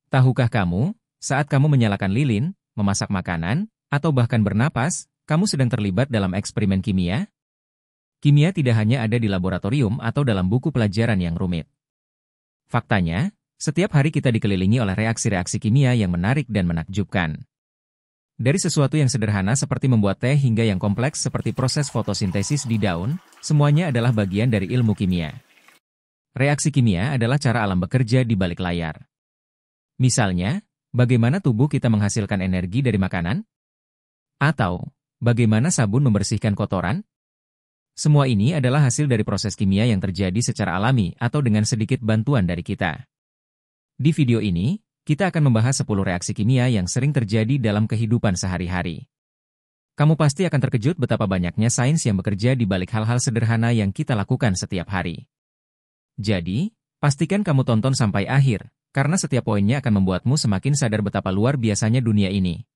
Tahukah kamu, saat kamu menyalakan lilin, memasak makanan, atau bahkan bernapas, kamu sedang terlibat dalam eksperimen kimia? Kimia tidak hanya ada di laboratorium atau dalam buku pelajaran yang rumit. Faktanya, setiap hari kita dikelilingi oleh reaksi-reaksi kimia yang menarik dan menakjubkan. Dari sesuatu yang sederhana seperti membuat teh hingga yang kompleks seperti proses fotosintesis di daun, semuanya adalah bagian dari ilmu kimia. Reaksi kimia adalah cara alam bekerja di balik layar. Misalnya, bagaimana tubuh kita menghasilkan energi dari makanan? Atau, bagaimana sabun membersihkan kotoran? Semua ini adalah hasil dari proses kimia yang terjadi secara alami atau dengan sedikit bantuan dari kita. Di video ini, kita akan membahas 10 reaksi kimia yang sering terjadi dalam kehidupan sehari-hari. Kamu pasti akan terkejut betapa banyaknya sains yang bekerja di balik hal-hal sederhana yang kita lakukan setiap hari. Jadi, pastikan kamu tonton sampai akhir, karena setiap poinnya akan membuatmu semakin sadar betapa luar biasanya dunia ini.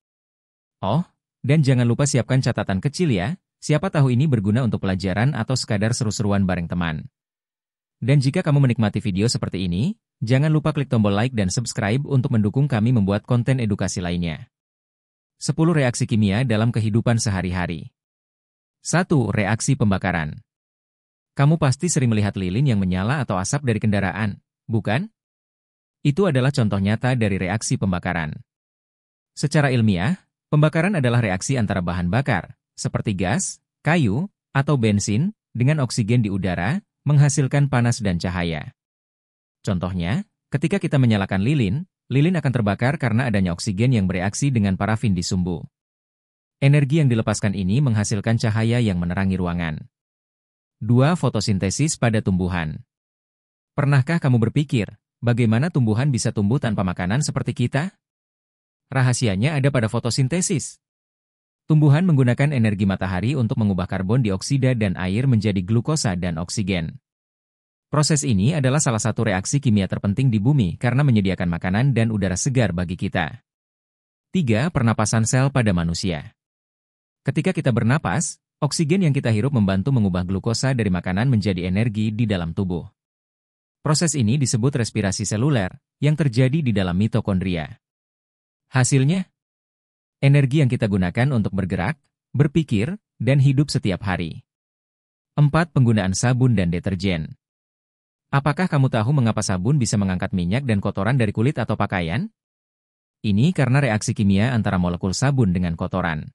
Oh, dan jangan lupa siapkan catatan kecil ya, siapa tahu ini berguna untuk pelajaran atau sekadar seru-seruan bareng teman. Dan jika kamu menikmati video seperti ini, jangan lupa klik tombol like dan subscribe untuk mendukung kami membuat konten edukasi lainnya. 10 reaksi kimia dalam kehidupan sehari-hari. 1. Reaksi pembakaran. Kamu pasti sering melihat lilin yang menyala atau asap dari kendaraan, bukan? Itu adalah contoh nyata dari reaksi pembakaran. Secara ilmiah, pembakaran adalah reaksi antara bahan bakar, seperti gas, kayu, atau bensin, dengan oksigen di udara, menghasilkan panas dan cahaya. Contohnya, ketika kita menyalakan lilin, lilin akan terbakar karena adanya oksigen yang bereaksi dengan parafin di sumbu. Energi yang dilepaskan ini menghasilkan cahaya yang menerangi ruangan. 2. Fotosintesis pada tumbuhan. Pernahkah kamu berpikir, bagaimana tumbuhan bisa tumbuh tanpa makanan seperti kita? Rahasianya ada pada fotosintesis. Tumbuhan menggunakan energi matahari untuk mengubah karbon dioksida dan air menjadi glukosa dan oksigen. Proses ini adalah salah satu reaksi kimia terpenting di bumi karena menyediakan makanan dan udara segar bagi kita. 3. Pernapasan sel pada manusia. Ketika kita bernapas, oksigen yang kita hirup membantu mengubah glukosa dari makanan menjadi energi di dalam tubuh. Proses ini disebut respirasi seluler, yang terjadi di dalam mitokondria. Hasilnya, energi yang kita gunakan untuk bergerak, berpikir, dan hidup setiap hari. 4. Penggunaan sabun dan deterjen. Apakah kamu tahu mengapa sabun bisa mengangkat minyak dan kotoran dari kulit atau pakaian? Ini karena reaksi kimia antara molekul sabun dengan kotoran.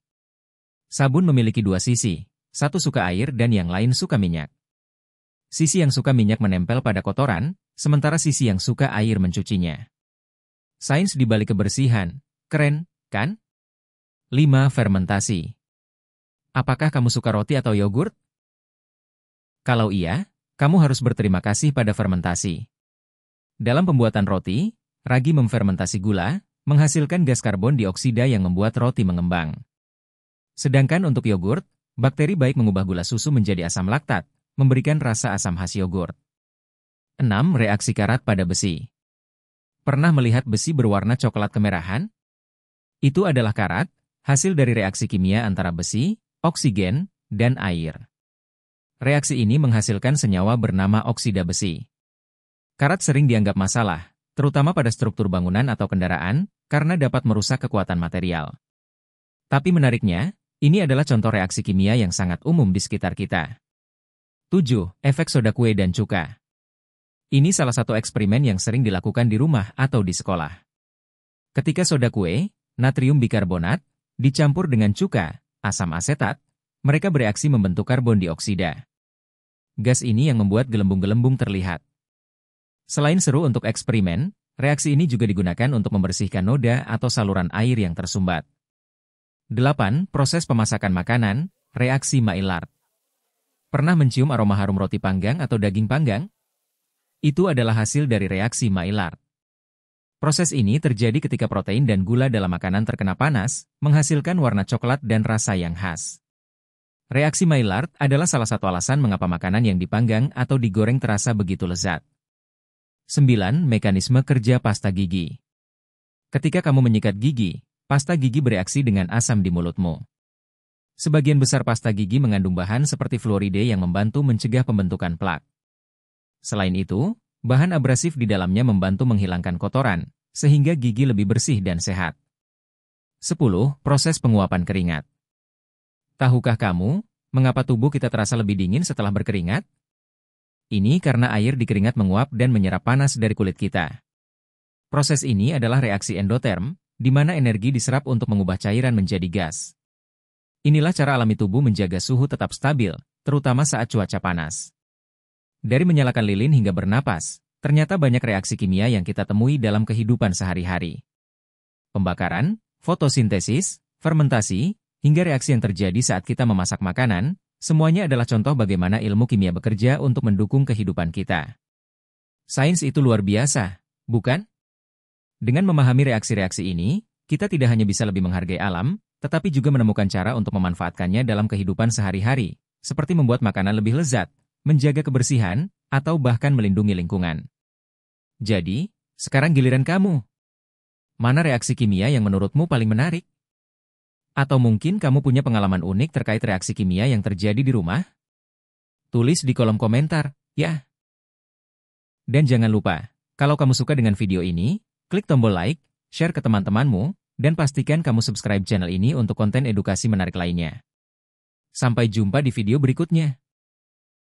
Sabun memiliki dua sisi, satu suka air dan yang lain suka minyak. Sisi yang suka minyak menempel pada kotoran, sementara sisi yang suka air mencucinya. Sains di balik kebersihan, keren, kan? 5. Fermentasi. Apakah kamu suka roti atau yogurt? Kalau iya, kamu harus berterima kasih pada fermentasi. Dalam pembuatan roti, ragi memfermentasi gula, menghasilkan gas karbon dioksida yang membuat roti mengembang. Sedangkan untuk yogurt, bakteri baik mengubah gula susu menjadi asam laktat, memberikan rasa asam khas yogurt. 6. Reaksi karat pada besi. Pernah melihat besi berwarna coklat kemerahan? Itu adalah karat, hasil dari reaksi kimia antara besi, oksigen, dan air. Reaksi ini menghasilkan senyawa bernama oksida besi. Karat sering dianggap masalah, terutama pada struktur bangunan atau kendaraan, karena dapat merusak kekuatan material. Tapi menariknya, ini adalah contoh reaksi kimia yang sangat umum di sekitar kita. 7. Efek soda kue dan cuka. Ini salah satu eksperimen yang sering dilakukan di rumah atau di sekolah. Ketika soda kue, natrium bikarbonat, dicampur dengan cuka, asam asetat, mereka bereaksi membentuk karbon dioksida. Gas ini yang membuat gelembung-gelembung terlihat. Selain seru untuk eksperimen, reaksi ini juga digunakan untuk membersihkan noda atau saluran air yang tersumbat. 8. Proses pemasakan makanan, reaksi Maillard. Pernah mencium aroma harum roti panggang atau daging panggang? Itu adalah hasil dari reaksi Maillard. Proses ini terjadi ketika protein dan gula dalam makanan terkena panas, menghasilkan warna coklat dan rasa yang khas. Reaksi Maillard adalah salah satu alasan mengapa makanan yang dipanggang atau digoreng terasa begitu lezat. 9. Mekanisme kerja pasta gigi. Ketika kamu menyikat gigi, pasta gigi bereaksi dengan asam di mulutmu. Sebagian besar pasta gigi mengandung bahan seperti fluoride yang membantu mencegah pembentukan plak. Selain itu, bahan abrasif di dalamnya membantu menghilangkan kotoran, sehingga gigi lebih bersih dan sehat. 10. Proses penguapan keringat. Tahukah kamu, mengapa tubuh kita terasa lebih dingin setelah berkeringat? Ini karena air di keringat menguap dan menyerap panas dari kulit kita. Proses ini adalah reaksi endoterm, di mana energi diserap untuk mengubah cairan menjadi gas. Inilah cara alami tubuh menjaga suhu tetap stabil, terutama saat cuaca panas. Dari menyalakan lilin hingga bernapas, ternyata banyak reaksi kimia yang kita temui dalam kehidupan sehari-hari. Pembakaran, fotosintesis, fermentasi, hingga reaksi yang terjadi saat kita memasak makanan, semuanya adalah contoh bagaimana ilmu kimia bekerja untuk mendukung kehidupan kita. Sains itu luar biasa, bukan? Dengan memahami reaksi-reaksi ini, kita tidak hanya bisa lebih menghargai alam, tetapi juga menemukan cara untuk memanfaatkannya dalam kehidupan sehari-hari, seperti membuat makanan lebih lezat, menjaga kebersihan, atau bahkan melindungi lingkungan. Jadi, sekarang giliran kamu. Mana reaksi kimia yang menurutmu paling menarik? Atau mungkin kamu punya pengalaman unik terkait reaksi kimia yang terjadi di rumah? Tulis di kolom komentar, ya. Dan jangan lupa, kalau kamu suka dengan video ini, klik tombol like, share ke teman-temanmu, dan pastikan kamu subscribe channel ini untuk konten edukasi menarik lainnya. Sampai jumpa di video berikutnya.